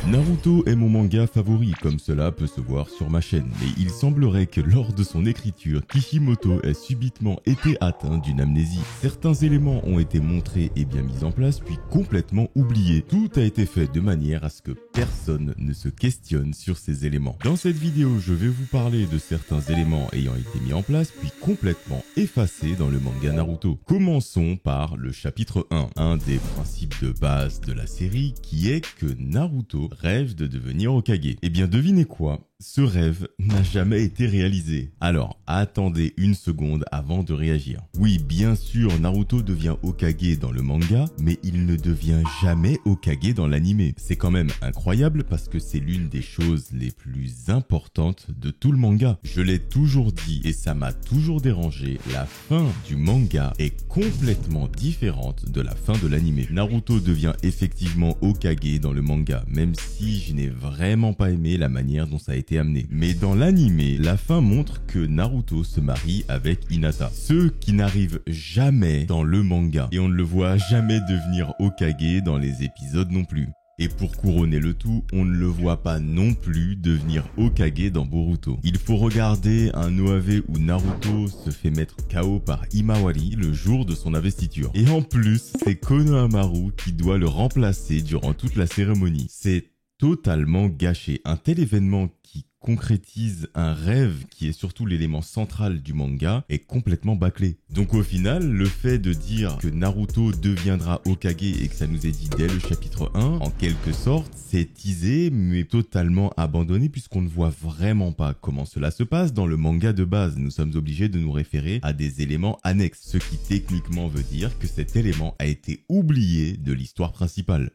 Naruto est mon manga favori, comme cela peut se voir sur ma chaîne, mais il semblerait que lors de son écriture, Kishimoto ait subitement été atteint d'une amnésie. Certains éléments ont été montrés et bien mis en place, puis complètement oubliés. Tout a été fait de manière à ce que personne ne se questionne sur ces éléments. Dans cette vidéo, je vais vous parler de certains éléments ayant été mis en place, puis complètement effacés dans le manga Naruto. Commençons par le chapitre 1, un des principes de base de la série qui est que Naruto rêve de devenir Hokage. Eh bien devinez quoi? Ce rêve n'a jamais été réalisé. Alors, attendez une seconde avant de réagir. Oui, bien sûr, Naruto devient Hokage dans le manga, mais il ne devient jamais Hokage dans l'anime. C'est quand même incroyable parce que c'est l'une des choses les plus importantes de tout le manga. Je l'ai toujours dit et ça m'a toujours dérangé, la fin du manga est complètement différente de la fin de l'anime. Naruto devient effectivement Hokage dans le manga, même si je n'ai vraiment pas aimé la manière dont ça a été amené. Mais dans l'anime, la fin montre que Naruto se marie avec Hinata. Ce qui n'arrive jamais dans le manga. Et on ne le voit jamais devenir Hokage dans les épisodes non plus. Et pour couronner le tout, on ne le voit pas non plus devenir Hokage dans Boruto. Il faut regarder un OAV où Naruto se fait mettre KO par Himawari le jour de son investiture. Et en plus, c'est Konohamaru qui doit le remplacer durant toute la cérémonie. C'est totalement gâché. Un tel événement qui concrétise un rêve qui est surtout l'élément central du manga est complètement bâclé. Donc au final, le fait de dire que Naruto deviendra Hokage et que ça nous est dit dès le chapitre 1, en quelque sorte, c'est teasé mais totalement abandonné puisqu'on ne voit vraiment pas comment cela se passe dans le manga de base. Nous sommes obligés de nous référer à des éléments annexes, ce qui techniquement veut dire que cet élément a été oublié de l'histoire principale.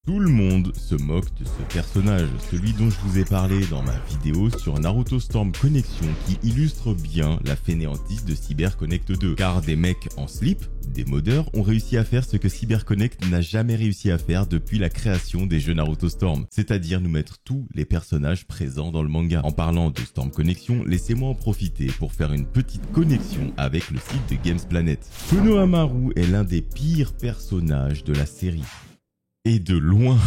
Tout le monde se moque de ce personnage, celui dont je vous ai parlé dans ma vidéo sur Naruto Storm Connection qui illustre bien la fainéantise de CyberConnect 2. Car des mecs en slip, des modeurs, ont réussi à faire ce que CyberConnect n'a jamais réussi à faire depuis la création des jeux Naruto Storm, c'est-à-dire nous mettre tous les personnages présents dans le manga. En parlant de Storm Connection, laissez-moi en profiter pour faire une petite connexion avec le site de Games Planet. Konohamaru est l'un des pires personnages de la série. Et de loin,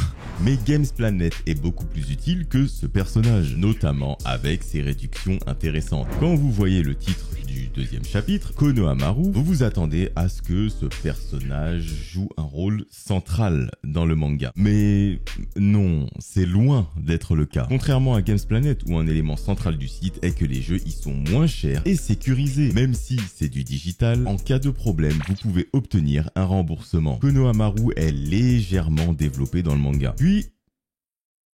mais Games Planet est beaucoup plus utile que ce personnage, notamment avec ses réductions intéressantes. Quand vous voyez le titre du deuxième chapitre, Konohamaru, vous vous attendez à ce que ce personnage joue un rôle central dans le manga. Mais non, c'est loin d'être le cas. Contrairement à Games Planet, où un élément central du site est que les jeux y sont moins chers et sécurisés. Même si c'est du digital, en cas de problème, vous pouvez obtenir un remboursement. Konohamaru est légèrement développé dans le manga. Puis,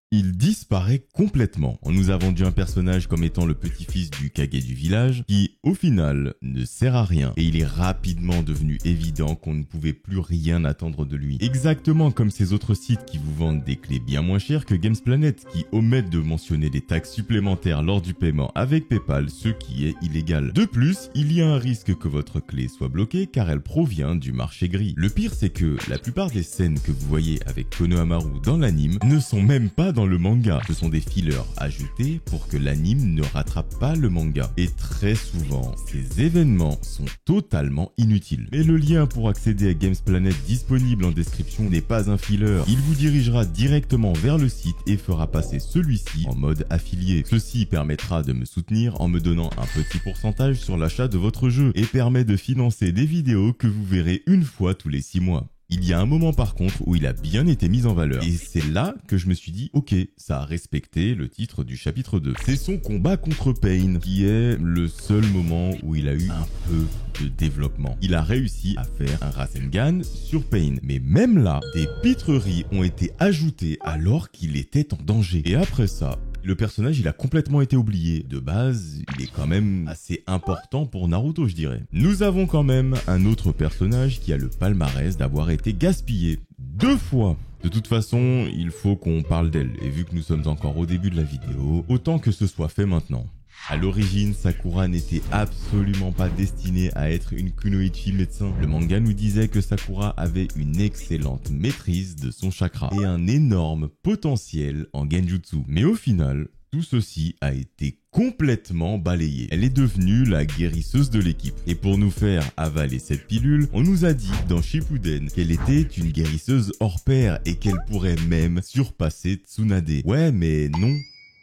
il disparaît complètement. On nous a vendu un personnage comme étant le petit-fils du Kage du village, qui, au final, ne sert à rien. Et il est rapidement devenu évident qu'on ne pouvait plus rien attendre de lui. Exactement comme ces autres sites qui vous vendent des clés bien moins chères que Games Planet, qui omettent de mentionner des taxes supplémentaires lors du paiement avec PayPal, ce qui est illégal. De plus, il y a un risque que votre clé soit bloquée car elle provient du marché gris. Le pire, c'est que la plupart des scènes que vous voyez avec Konohamaru dans l'anime ne sont même pas dans le manga. Ce sont des fillers ajoutés pour que l'anime ne rattrape pas le manga. Et très souvent, ces événements sont totalement inutiles. Mais le lien pour accéder à Games Planet disponible en description n'est pas un filler. Il vous dirigera directement vers le site et fera passer celui-ci en mode affilié. Ceci permettra de me soutenir en me donnant un petit pourcentage sur l'achat de votre jeu et permet de financer des vidéos que vous verrez une fois tous les 6 mois. Il y a un moment par contre où il a bien été mis en valeur. Et c'est là que je me suis dit, ok, ça a respecté le titre du chapitre 2. C'est son combat contre Pain qui est le seul moment où il a eu un peu de développement. Il a réussi à faire un Rasengan sur Pain. Mais même là, des pitreries ont été ajoutées alors qu'il était en danger. Et après ça, le personnage, il a complètement été oublié. De base, il est quand même assez important pour Naruto, je dirais. Nous avons quand même un autre personnage qui a le palmarès d'avoir été gaspillé 2 fois. De toute façon, il faut qu'on parle d'elle. Et vu que nous sommes encore au début de la vidéo, autant que ce soit fait maintenant. À l'origine, Sakura n'était absolument pas destinée à être une kunoichi médecin. Le manga nous disait que Sakura avait une excellente maîtrise de son chakra et un énorme potentiel en genjutsu. Mais au final, tout ceci a été complètement balayé. Elle est devenue la guérisseuse de l'équipe. Et pour nous faire avaler cette pilule, on nous a dit dans Shippuden qu'elle était une guérisseuse hors pair et qu'elle pourrait même surpasser Tsunade. Ouais, mais non.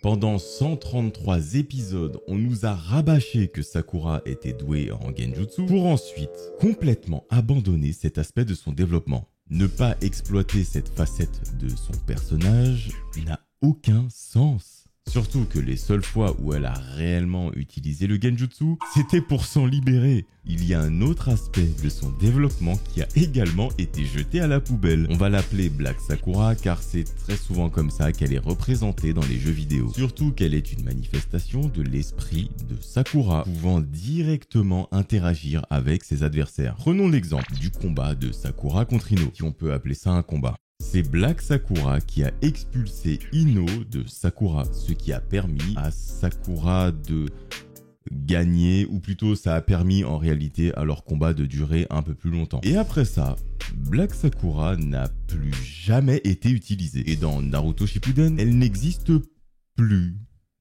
Pendant 133 épisodes, on nous a rabâché que Sakura était douée en genjutsu pour ensuite complètement abandonner cet aspect de son développement. Ne pas exploiter cette facette de son personnage n'a aucun sens. Surtout que les seules fois où elle a réellement utilisé le genjutsu, c'était pour s'en libérer. Il y a un autre aspect de son développement qui a également été jeté à la poubelle. On va l'appeler Black Sakura car c'est très souvent comme ça qu'elle est représentée dans les jeux vidéo. Surtout qu'elle est une manifestation de l'esprit de Sakura, pouvant directement interagir avec ses adversaires. Prenons l'exemple du combat de Sakura contre Ino, si on peut appeler ça un combat. C'est Black Sakura qui a expulsé Ino de Sakura, ce qui a permis à Sakura de gagner, ou plutôt ça a permis en réalité à leur combat de durer un peu plus longtemps. Et après ça, Black Sakura n'a plus jamais été utilisée. Et dans Naruto Shippuden, elle n'existe plus,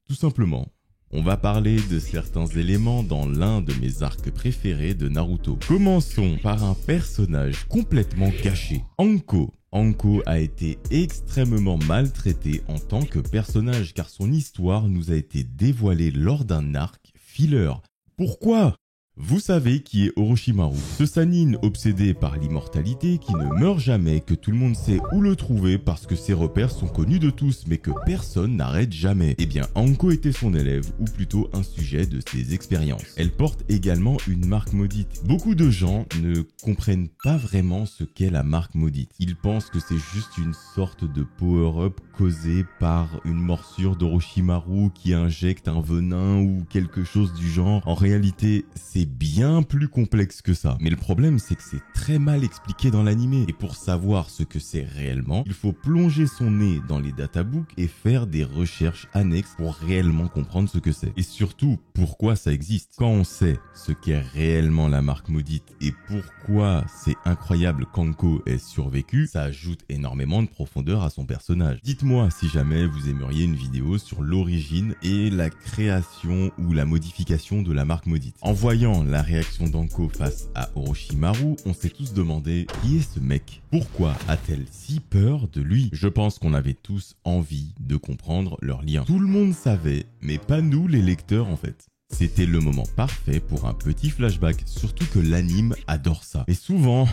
tout simplement. On va parler de certains éléments dans l'un de mes arcs préférés de Naruto. Commençons par un personnage complètement caché, Anko. Anko a été extrêmement maltraité en tant que personnage car son histoire nous a été dévoilée lors d'un arc filler. Pourquoi ? Vous savez qui est Orochimaru, ce Sannin obsédé par l'immortalité qui ne meurt jamais, que tout le monde sait où le trouver parce que ses repères sont connus de tous mais que personne n'arrête jamais. Eh bien, Anko était son élève, ou plutôt un sujet de ses expériences. Elle porte également une marque maudite. Beaucoup de gens ne comprennent pas vraiment ce qu'est la marque maudite. Ils pensent que c'est juste une sorte de power-up causé par une morsure d'Orochimaru qui injecte un venin ou quelque chose du genre. En réalité, c'est bien plus complexe que ça. Mais le problème, c'est que c'est très mal expliqué dans l'anime. Et pour savoir ce que c'est réellement, il faut plonger son nez dans les databooks et faire des recherches annexes pour réellement comprendre ce que c'est. Et surtout, pourquoi ça existe. Quand on sait ce qu'est réellement la marque maudite et pourquoi c'est incroyable qu'Anko ait survécu, ça ajoute énormément de profondeur à son personnage. Dites-moi si jamais vous aimeriez une vidéo sur l'origine et la création ou la modification de la marque maudite. En voyant la réaction d'Anko face à Orochimaru, on s'est tous demandé qui est ce mec ? Pourquoi a-t-elle si peur de lui ? Je pense qu'on avait tous envie de comprendre leur lien. Tout le monde savait, mais pas nous les lecteurs en fait. C'était le moment parfait pour un petit flashback, surtout que l'anime adore ça. Et souvent,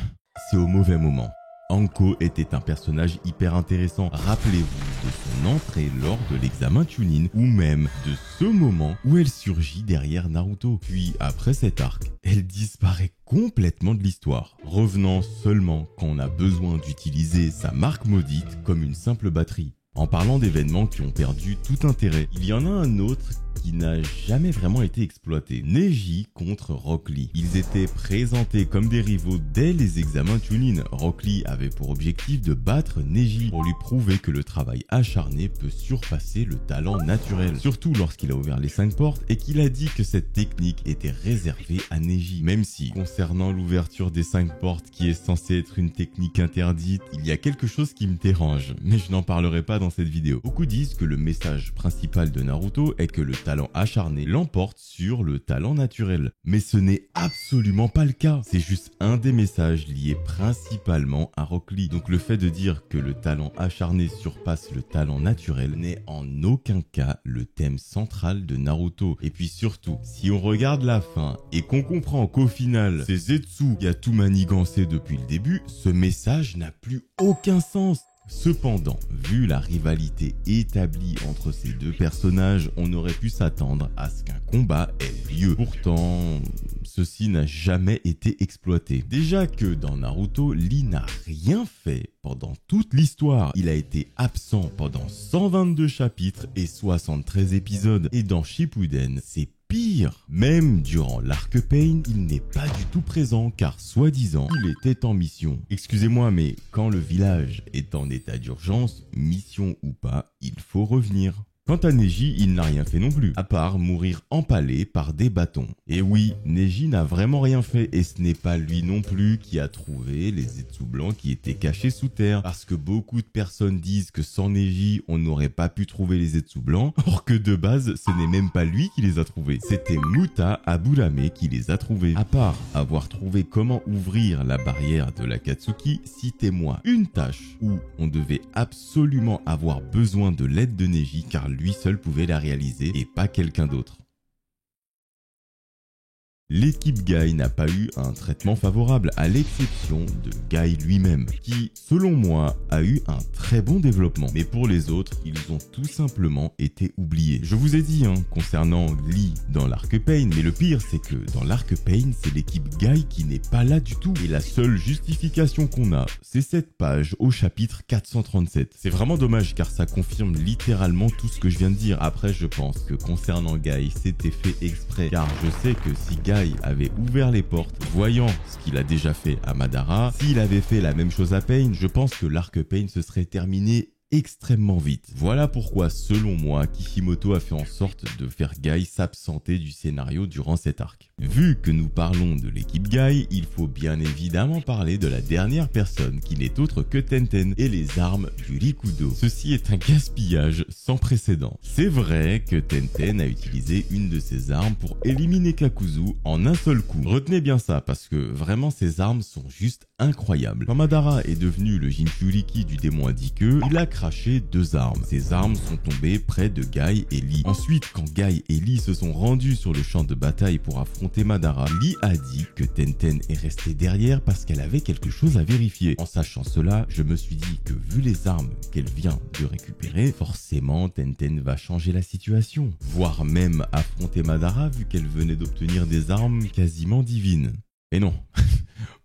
c'est au mauvais moment. Anko était un personnage hyper intéressant. Rappelez-vous de son entrée lors de l'examen Chunin ou même de ce moment où elle surgit derrière Naruto. Puis après cet arc, elle disparaît complètement de l'histoire, revenant seulement quand on a besoin d'utiliser sa marque maudite comme une simple batterie. En parlant d'événements qui ont perdu tout intérêt, il y en a un autre qui n'a jamais vraiment été exploité. Neji contre Rock Lee. Ils étaient présentés comme des rivaux dès les examens Chunin. Rock Lee avait pour objectif de battre Neji pour lui prouver que le travail acharné peut surpasser le talent naturel. Surtout lorsqu'il a ouvert les 5 portes et qu'il a dit que cette technique était réservée à Neji. Même si, concernant l'ouverture des 5 portes qui est censée être une technique interdite, il y a quelque chose qui me dérange, mais je n'en parlerai pas dans cette vidéo. Beaucoup disent que le message principal de Naruto est que le talent acharné l'emporte sur le talent naturel. Mais ce n'est absolument pas le cas. C'est juste un des messages liés principalement à Rock Lee. Donc le fait de dire que le talent acharné surpasse le talent naturel n'est en aucun cas le thème central de Naruto. Et puis surtout, si on regarde la fin et qu'on comprend qu'au final, c'est Zetsu qui a tout manigancé depuis le début, ce message n'a plus aucun sens. Cependant, vu la rivalité établie entre ces deux personnages, on aurait pu s'attendre à ce qu'un combat ait lieu. Pourtant, ceci n'a jamais été exploité. Déjà que dans Naruto, Lee n'a rien fait pendant toute l'histoire. Il a été absent pendant 122 chapitres et 73 épisodes. Et dans Shippuden, c'est pire. Même durant l'arc Pain, il n'est pas du tout présent car soi-disant, il était en mission. Excusez-moi, mais quand le village est en état d'urgence, mission ou pas, il faut revenir. Quant à Neji, il n'a rien fait non plus, à part mourir empalé par des bâtons. Et oui, Neji n'a vraiment rien fait, et ce n'est pas lui non plus qui a trouvé les Zetsu blancs qui étaient cachés sous terre, parce que beaucoup de personnes disent que sans Neji, on n'aurait pas pu trouver les Zetsu blancs, or que de base, ce n'est même pas lui qui les a trouvés, c'était Muta Aburame qui les a trouvés. À part avoir trouvé comment ouvrir la barrière de l'Akatsuki, citez-moi une tâche où on devait absolument avoir besoin de l'aide de Neji car lui seul pouvait la réaliser et pas quelqu'un d'autre. L'équipe Guy n'a pas eu un traitement favorable, à l'exception de Guy lui-même, qui, selon moi, a eu un très bon développement. Mais pour les autres, ils ont tout simplement été oubliés. Je vous ai dit, concernant Lee dans l'arc Pain, mais le pire, c'est que dans l'arc Pain, c'est l'équipe Guy qui n'est pas là du tout. Et la seule justification qu'on a, c'est cette page au chapitre 437. C'est vraiment dommage, car ça confirme littéralement tout ce que je viens de dire. Après, je pense que concernant Guy, c'était fait exprès, car je sais que si Guy avait ouvert les portes, voyant ce qu'il a déjà fait à Madara, s'il avait fait la même chose à Pain, je pense que l'arc Pain se serait terminé extrêmement vite. Voilà pourquoi, selon moi, Kishimoto a fait en sorte de faire Guy s'absenter du scénario durant cet arc. Vu que nous parlons de l'équipe Guy, il faut bien évidemment parler de la dernière personne qui n'est autre que Tenten et les armes du Rikudo. Ceci est un gaspillage sans précédent. C'est vrai que Tenten a utilisé une de ses armes pour éliminer Kakuzu en un seul coup. Retenez bien ça parce que vraiment ces armes sont juste incroyables. Quand Madara est devenu le Jinchuriki du démon à 10 queues, il a craché 2 armes. Ces armes sont tombées près de Guy et Lee. Ensuite, quand Guy et Lee se sont rendus sur le champ de bataille pour affronter Madara, Lee a dit que Tenten est restée derrière parce qu'elle avait quelque chose à vérifier. En sachant cela, je me suis dit que vu les armes qu'elle vient de récupérer, forcément Tenten va changer la situation, voire même affronter Madara vu qu'elle venait d'obtenir des armes quasiment divines. Et non,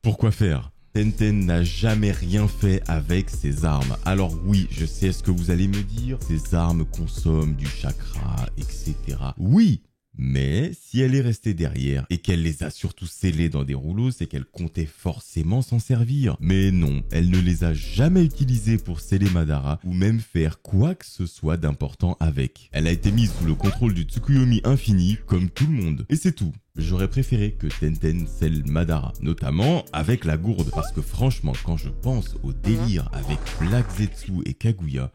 pourquoi faire ? Tenten n'a jamais rien fait avec ses armes. Alors oui, je sais ce que vous allez me dire, ces armes consomment du chakra, etc. Oui, mais si elle est restée derrière et qu'elle les a surtout scellées dans des rouleaux, c'est qu'elle comptait forcément s'en servir. Mais non, elle ne les a jamais utilisées pour sceller Madara ou même faire quoi que ce soit d'important avec. Elle a été mise sous le contrôle du Tsukuyomi infini comme tout le monde. Et c'est tout. J'aurais préféré que Tenten scelle Madara, notamment avec la gourde, parce que franchement, quand je pense au délire avec Black Zetsu et Kaguya,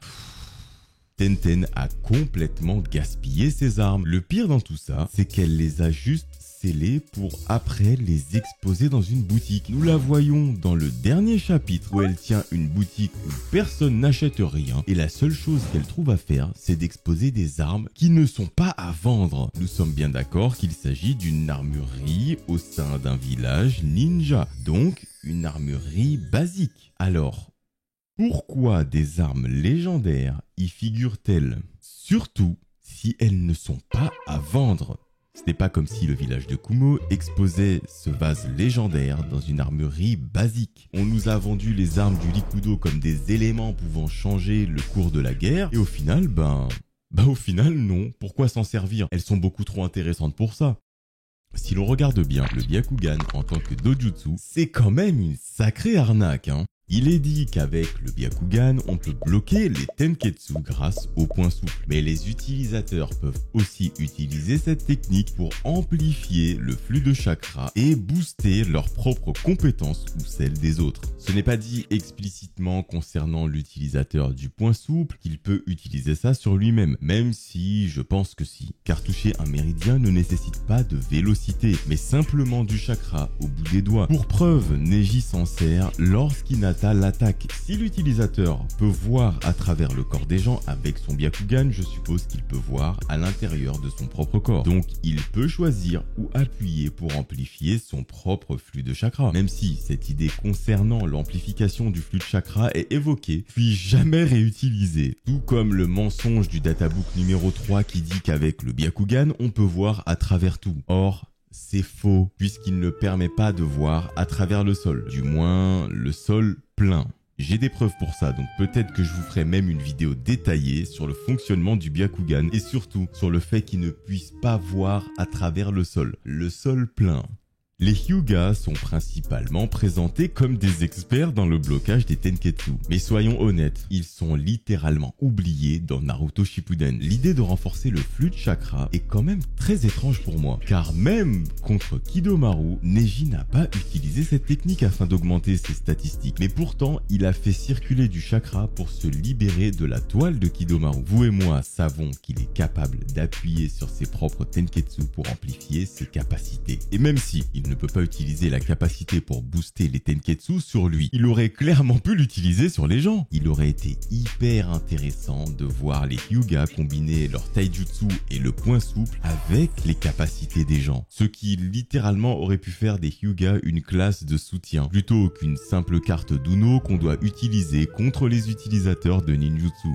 Tenten a complètement gaspillé ses armes. Le pire dans tout ça, c'est qu'elle les a juste scellées pour après les exposer dans une boutique. Nous la voyons dans le dernier chapitre où elle tient une boutique où personne n'achète rien et la seule chose qu'elle trouve à faire, c'est d'exposer des armes qui ne sont pas à vendre. Nous sommes bien d'accord qu'il s'agit d'une armurerie au sein d'un village ninja, donc une armurerie basique. Alors, pourquoi des armes légendaires y figurent-elles? Surtout si elles ne sont pas à vendre. Ce n'est pas comme si le village de Kumo exposait ce vase légendaire dans une armurerie basique. On nous a vendu les armes du Rikudo comme des éléments pouvant changer le cours de la guerre et au final, au final non. Pourquoi s'en servir? Elles sont beaucoup trop intéressantes pour ça. Si l'on regarde bien, le Byakugan en tant que dojutsu, c'est quand même une sacrée arnaque, Il est dit qu'avec le Byakugan, on peut bloquer les Tenketsu grâce au point souple. Mais les utilisateurs peuvent aussi utiliser cette technique pour amplifier le flux de chakra et booster leurs propres compétences ou celles des autres. Ce n'est pas dit explicitement concernant l'utilisateur du point souple qu'il peut utiliser ça sur lui-même, même si je pense que si. Car toucher un méridien ne nécessite pas de vélocité, mais simplement du chakra au bout des doigts. Pour preuve, Neji s'en sert lorsqu'il atteint l'attaque. Si l'utilisateur peut voir à travers le corps des gens avec son Byakugan, je suppose qu'il peut voir à l'intérieur de son propre corps. Donc il peut choisir ou appuyer pour amplifier son propre flux de chakra. Même si cette idée concernant l'amplification du flux de chakra est évoquée, puis jamais réutilisée. Tout comme le mensonge du databook numéro 3 qui dit qu'avec le Byakugan, on peut voir à travers tout. Or, c'est faux, puisqu'il ne permet pas de voir à travers le sol. Du moins, le sol plein. J'ai des preuves pour ça, donc peut-être que je vous ferai même une vidéo détaillée sur le fonctionnement du Byakugan et surtout sur le fait qu'il ne puisse pas voir à travers le sol plein. Les Hyuga sont principalement présentés comme des experts dans le blocage des Tenketsu. Mais soyons honnêtes, ils sont littéralement oubliés dans Naruto Shippuden. L'idée de renforcer le flux de chakra est quand même très étrange pour moi, car même contre Kidomaru, Neji n'a pas utilisé cette technique afin d'augmenter ses statistiques. Mais pourtant, il a fait circuler du chakra pour se libérer de la toile de Kidomaru. Vous et moi savons qu'il est capable d'appuyer sur ses propres Tenketsu pour amplifier ses capacités. Et même si il ne peut pas utiliser la capacité pour booster les Tenketsu sur lui, il aurait clairement pu l'utiliser sur les gens. Il aurait été hyper intéressant de voir les Hyuga combiner leur taijutsu et le point souple avec les capacités des gens. Ce qui littéralement aurait pu faire des Hyuga une classe de soutien, plutôt qu'une simple carte d'Uno qu'on doit utiliser contre les utilisateurs de ninjutsu.